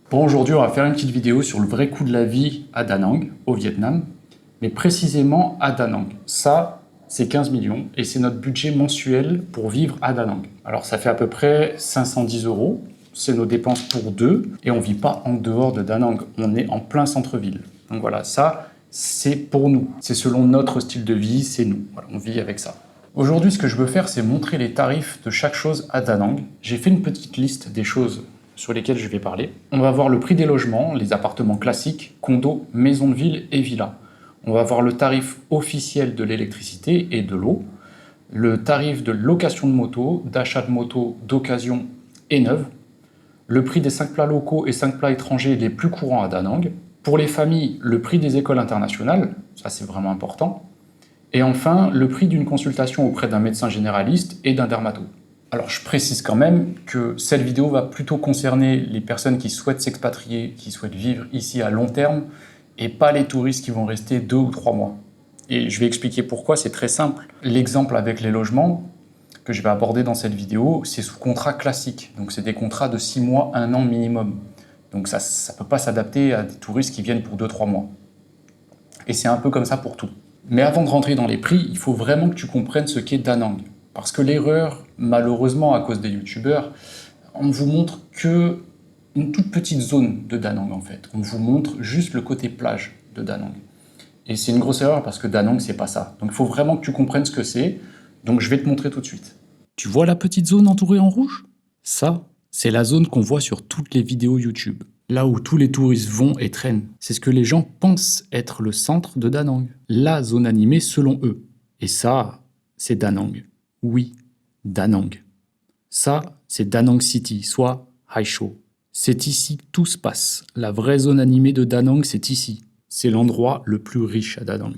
Bon, aujourd'hui, on va faire une petite vidéo sur le vrai coût de la vie à Da Nang, au Vietnam, mais précisément à Da Nang. Ça, c'est 15 millions et c'est notre budget mensuel pour vivre à Da Nang. Alors, ça fait à peu près 510 €. C'est nos dépenses pour deux et on ne vit pas en dehors de Da Nang. On est en plein centre-ville. Donc voilà, ça, c'est pour nous. C'est selon notre style de vie, c'est nous. Voilà, on vit avec ça. Aujourd'hui, ce que je veux faire, c'est montrer les tarifs de chaque chose à Da Nang. J'ai fait une petite liste des choses sur lesquelles je vais parler. On va voir le prix des logements, les appartements classiques, condos, maisons de ville et villas. On va voir le tarif officiel de l'électricité et de l'eau, le tarif de location de moto, d'achat de moto d'occasion et neuve, le prix des 5 plats locaux et 5 plats étrangers les plus courants à Da Nang. Pour les familles, le prix des écoles internationales, ça c'est vraiment important. Et enfin, le prix d'une consultation auprès d'un médecin généraliste et d'un dermato. Alors je précise quand même que cette vidéo va plutôt concerner les personnes qui souhaitent s'expatrier, qui souhaitent vivre ici à long terme, et pas les touristes qui vont rester 2 ou 3 mois. Et je vais expliquer pourquoi, c'est très simple. L'exemple avec les logements que je vais aborder dans cette vidéo, c'est sous contrat classique. Donc c'est des contrats de 6 mois, 1 an minimum. Donc ça ne peut pas s'adapter à des touristes qui viennent pour 2-3 mois. Et c'est un peu comme ça pour tout. Mais avant de rentrer dans les prix, il faut vraiment que tu comprennes ce qu'est Da Nang. Parce que l'erreur, malheureusement, à cause des youtubeurs, on ne vous montre que une toute petite zone de Da Nang, en fait. On vous montre juste le côté plage de Da Nang. Et c'est une grosse erreur parce que Da Nang, c'est pas ça. Donc il faut vraiment que tu comprennes ce que c'est. Donc je vais te montrer tout de suite. Tu vois la petite zone entourée en rouge? Ça, c'est la zone qu'on voit sur toutes les vidéos YouTube. Là où tous les touristes vont et traînent. C'est ce que les gens pensent être le centre de Da Nang. La zone animée selon eux. Et ça, c'est Da Nang. Oui, Da Nang. Ça, c'est Da Nang City, soit Haicho. C'est ici que tout se passe. La vraie zone animée de Da Nang, c'est ici. C'est l'endroit le plus riche à Da Nang.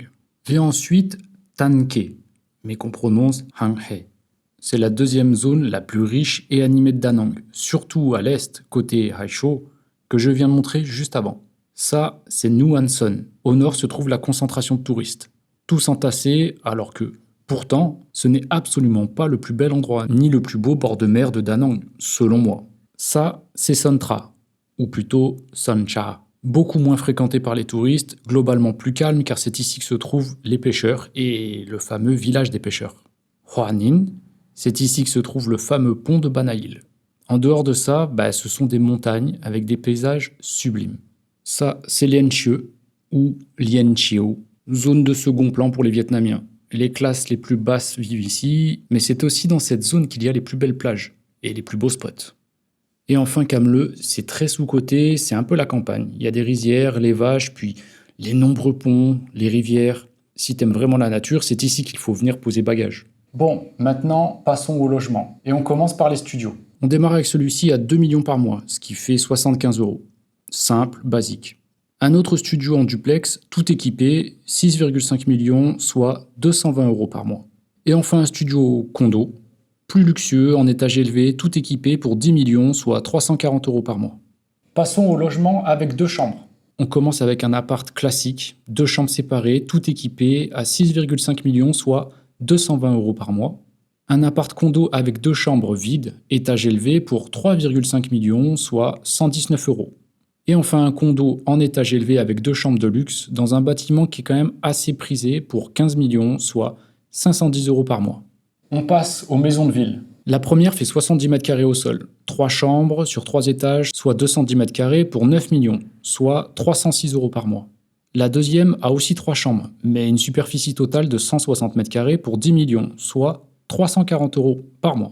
Vient ensuite Tan Khe, mais qu'on prononce Hang He. C'est la deuxième zone la plus riche et animée de Da Nang, surtout à l'est, côté Haicho, que je viens de montrer juste avant. Ça, c'est Nuan Son. Au nord se trouve la concentration de touristes. Tous entassés, alors que, pourtant, ce n'est absolument pas le plus bel endroit, ni le plus beau bord de mer de Da Nang, selon moi. Ça, c'est Son Tra, ou plutôt Son Cha. Beaucoup moins fréquenté par les touristes, globalement plus calme car c'est ici que se trouvent les pêcheurs et le fameux village des pêcheurs. Hoa Ninh, c'est ici que se trouve le fameux pont de Banail. En dehors de ça, ce sont des montagnes avec des paysages sublimes. Ça, c'est Lien Chieu, ou Lien Chieu, zone de second plan pour les Vietnamiens. Les classes les plus basses vivent ici, mais c'est aussi dans cette zone qu'il y a les plus belles plages et les plus beaux spots. Et enfin, Cam Le, c'est très sous-coté, c'est un peu la campagne. Il y a des rizières, les vaches, puis les nombreux ponts, les rivières. Si t'aimes vraiment la nature, c'est ici qu'il faut venir poser bagages. Bon, maintenant, passons au logement. Et on commence par les studios. On démarre avec celui-ci à 2 millions par mois, ce qui fait 75 €. Simple, basique. Un autre studio en duplex, tout équipé, 6,5 millions, soit 220 € par mois. Et enfin un studio condo, plus luxueux, en étage élevé, tout équipé pour 10 millions, soit 340 € par mois. Passons au logement avec 2 chambres. On commence avec un appart classique, 2 chambres séparées, tout équipé, à 6,5 millions, soit 220 € par mois. Un appart condo avec 2 chambres vides, étage élevé, pour 3,5 millions, soit 119 €. Et enfin un condo en étage élevé avec 2 chambres de luxe, dans un bâtiment qui est quand même assez prisé, pour 15 millions, soit 510 € par mois. On passe aux maisons de ville. La première fait 70 mètres carrés au sol, 3 chambres sur 3 étages, soit 210 mètres carrés pour 9 millions, soit 306 € par mois. La deuxième a aussi 3 chambres, mais une superficie totale de 160 mètres carrés pour 10 millions, soit 340 € par mois.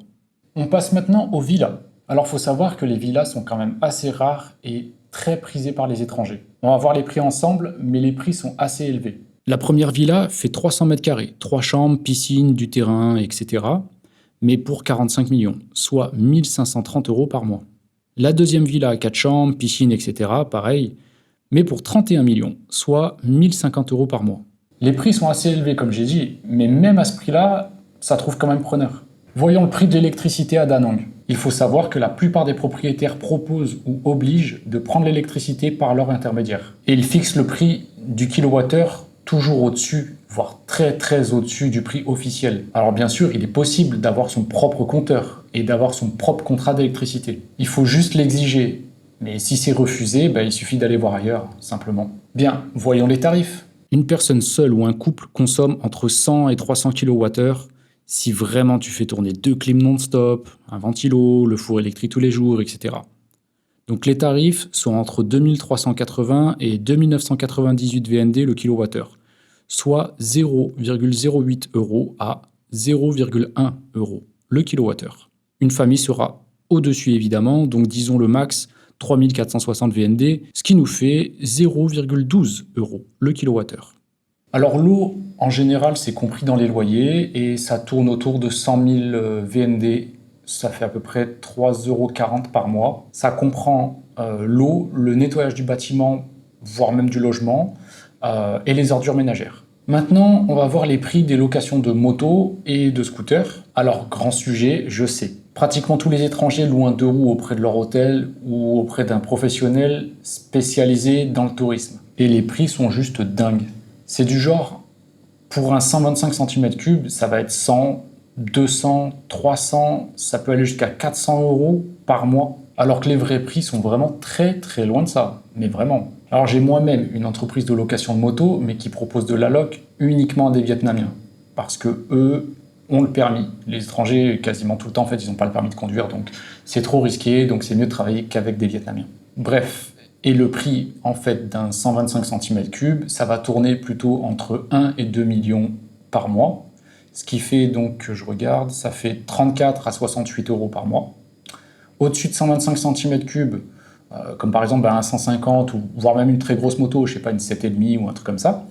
On passe maintenant aux villas. Alors faut savoir que les villas sont quand même assez rares et très prisées par les étrangers. On va voir les prix ensemble, mais les prix sont assez élevés. La première villa fait 300 mètres carrés, 3 chambres, piscine, du terrain, etc. Mais pour 45 millions, soit 1530 € par mois. La deuxième villa a 4 chambres, piscine, etc. pareil, mais pour 31 millions, soit 1050 € par mois. Les prix sont assez élevés comme j'ai dit, mais même à ce prix-là, ça trouve quand même preneur. Voyons le prix de l'électricité à Da Nang. Il faut savoir que la plupart des propriétaires proposent ou obligent de prendre l'électricité par leur intermédiaire. Et ils fixent le prix du kilowattheure toujours au-dessus, voire très au-dessus du prix officiel. Alors bien sûr, il est possible d'avoir son propre compteur et d'avoir son propre contrat d'électricité. Il faut juste l'exiger Mais si c'est refusé, il suffit d'aller voir ailleurs, simplement. Bien, voyons les tarifs. Une personne seule ou un couple consomme entre 100 et 300 kWh si vraiment tu fais tourner 2 clim non-stop, un ventilo, le four électrique tous les jours, etc. Donc les tarifs sont entre 2380 et 2998 VND le kilowattheure, soit 0,08 € à 0,1 € le kilowattheure. Une famille sera au-dessus évidemment, donc disons le max 3460 VND, ce qui nous fait 0,12 € le kilowattheure. Alors l'eau, en général, c'est compris dans les loyers et ça tourne autour de 100 000 VND. Ça fait à peu près 3,40 € par mois. Ça comprend l'eau, le nettoyage du bâtiment, voire même du logement, et les ordures ménagères. Maintenant, on va voir les prix des locations de motos et de scooters. Alors, grand sujet, je sais. Pratiquement tous les étrangers louent un 2 roues auprès de leur hôtel ou auprès d'un professionnel spécialisé dans le tourisme. Et les prix sont juste dingues. C'est du genre, pour un 125 cm3, ça va être 100, 200, 300, ça peut aller jusqu'à 400 € par mois. Alors que les vrais prix sont vraiment très très loin de ça. Mais vraiment. Alors j'ai moi-même une entreprise de location de moto, mais qui propose de la loc uniquement à des Vietnamiens. Parce que eux ont le permis. Les étrangers, quasiment tout le temps, en fait, ils n'ont pas le permis de conduire, donc c'est trop risqué, donc c'est mieux de travailler qu'avec des Vietnamiens. Bref, et le prix, en fait, d'un 125 cm3, ça va tourner plutôt entre 1 et 2 millions par mois. Ce qui fait donc, je regarde, ça fait 34 à 68 € par mois. Au-dessus de 125 cm3, comme par exemple un 150 ou voire même une très grosse moto, je sais pas, une 7,5 ou un truc comme ça.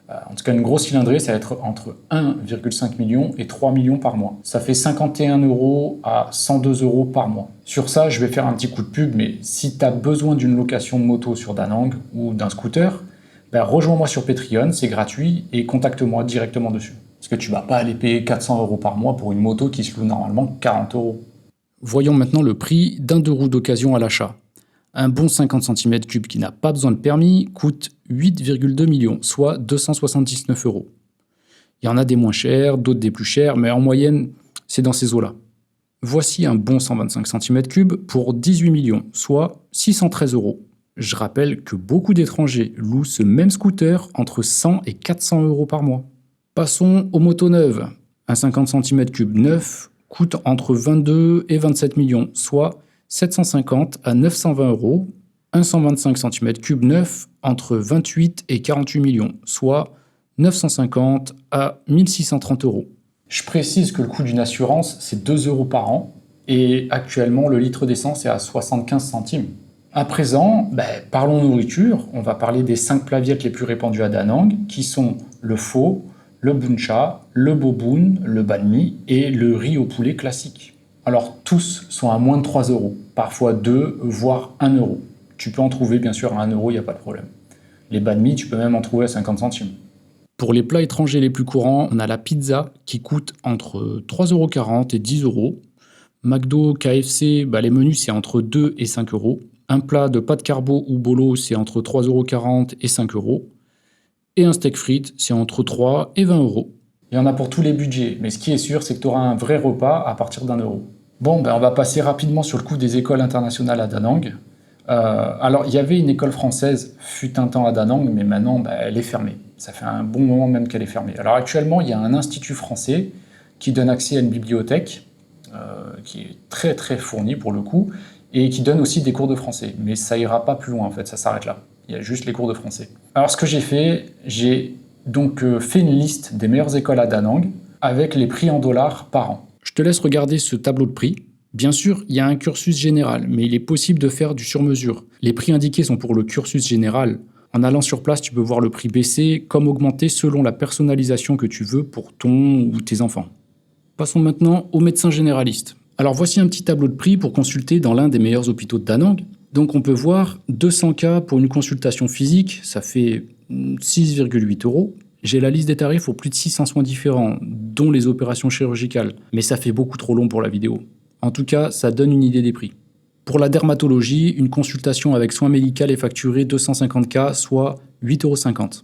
En tout cas, une grosse cylindrée, ça va être entre 1,5 million et 3 millions par mois. Ça fait 51 € à 102 € par mois. Sur ça, je vais faire un petit coup de pub, mais si tu as besoin d'une location de moto sur Da Nang ou d'un scooter, rejoins-moi sur Patreon, c'est gratuit, et contacte-moi directement dessus. Parce que tu vas pas aller payer 400 € par mois pour une moto qui se loue normalement 40 €. Voyons maintenant le prix d'un 2 roues d'occasion à l'achat. Un bon 50 cm3 qui n'a pas besoin de permis coûte 8,2 millions, soit 279 €. Il y en a des moins chers, d'autres des plus chers, mais en moyenne, c'est dans ces eaux-là. Voici un bon 125 cm3 pour 18 millions, soit 613 €. Je rappelle que beaucoup d'étrangers louent ce même scooter entre 100 et 400 € par mois. Passons aux motos neuves. Un 50 cm3 neuf coûte entre 22 et 27 millions, soit 750 à 920 €. Un 125 cm3 neuf entre 28 et 48 millions, soit 950 à 1630 €. Je précise que le coût d'une assurance, c'est 2 € par an, et actuellement, le litre d'essence est à 75 centimes. À présent, parlons nourriture. On va parler des 5 plats viet les plus répandus à Da Nang, qui sont le pho, le bun cha, le bo bun, le banh mi et le riz au poulet classique. Alors tous sont à moins de 3 €, parfois 2, voire 1 €. Tu peux en trouver bien sûr à 1 €, il n'y a pas de problème. Les banh mi, tu peux même en trouver à 50 centimes. Pour les plats étrangers les plus courants, on a la pizza qui coûte entre 3,40 € et 10 €. McDo, KFC, les menus c'est entre 2 et 5 €. Un plat de pâtes carbo ou bolo c'est entre 3,40 € et 5 €. Et un steak frites c'est entre 3 et 20 €. Il y en a pour tous les budgets, mais ce qui est sûr c'est que tu auras un vrai repas à partir d'1 €. Bon, on va passer rapidement sur le coût des écoles internationales à Da Nang. Alors, il y avait une école française, fut un temps à Da Nang, mais maintenant, elle est fermée. Ça fait un bon moment même qu'elle est fermée. Alors actuellement, il y a un institut français qui donne accès à une bibliothèque, qui est très très fournie pour le coup, et qui donne aussi des cours de français. Mais ça ira pas plus loin en fait, ça s'arrête là. Il y a juste les cours de français. Alors ce que j'ai donc fait une liste des meilleures écoles à Da Nang, avec les prix en dollars par an. Je te laisse regarder ce tableau de prix. Bien sûr, il y a un cursus général, mais il est possible de faire du sur-mesure. Les prix indiqués sont pour le cursus général. En allant sur place, tu peux voir le prix baisser comme augmenter selon la personnalisation que tu veux pour ton ou tes enfants. Passons maintenant au médecin généraliste. Alors voici un petit tableau de prix pour consulter dans l'un des meilleurs hôpitaux de Da Nang. Donc on peut voir 200 € pour une consultation physique, ça fait 6,8 €. J'ai la liste des tarifs pour plus de 600 soins différents, dont les opérations chirurgicales, mais ça fait beaucoup trop long pour la vidéo. En tout cas, ça donne une idée des prix. Pour la dermatologie, une consultation avec soins médicaux est facturée 250 €, soit 8,50 €.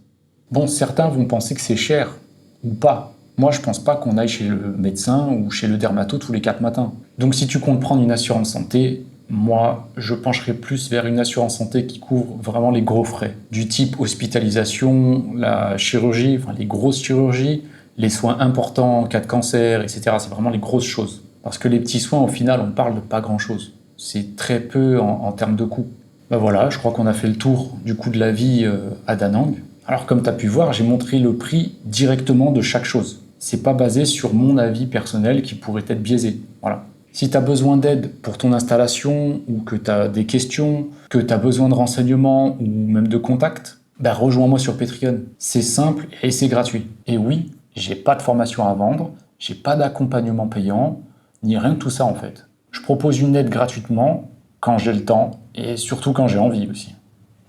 Bon, certains vont penser que c'est cher, ou pas. Moi, je pense pas qu'on aille chez le médecin ou chez le dermato tous les 4 matins. Donc si tu comptes prendre une assurance santé, Moi, je pencherai plus vers une assurance santé qui couvre vraiment les gros frais, du type hospitalisation, la chirurgie, enfin les grosses chirurgies, les soins importants en cas de cancer, etc. C'est vraiment les grosses choses. Parce que les petits soins, au final, on parle de pas grand-chose. C'est très peu en termes de coûts. Ben voilà, je crois qu'on a fait le tour du coût de la vie à Da Nang. Alors comme tu as pu voir, j'ai montré le prix directement de chaque chose. C'est pas basé sur mon avis personnel qui pourrait être biaisé. Voilà. Si tu as besoin d'aide pour ton installation ou que tu as des questions, que tu as besoin de renseignements ou même de contacts, ben rejoins-moi sur Patreon. C'est simple et c'est gratuit. Et oui, j'ai pas de formation à vendre, j'ai pas d'accompagnement payant, ni rien de tout ça en fait. Je propose une aide gratuitement quand j'ai le temps et surtout quand j'ai envie aussi.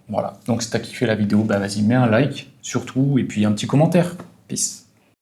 Voilà. Donc si t'as kiffé la vidéo, bah vas-y, mets un like surtout et puis un petit commentaire. Peace.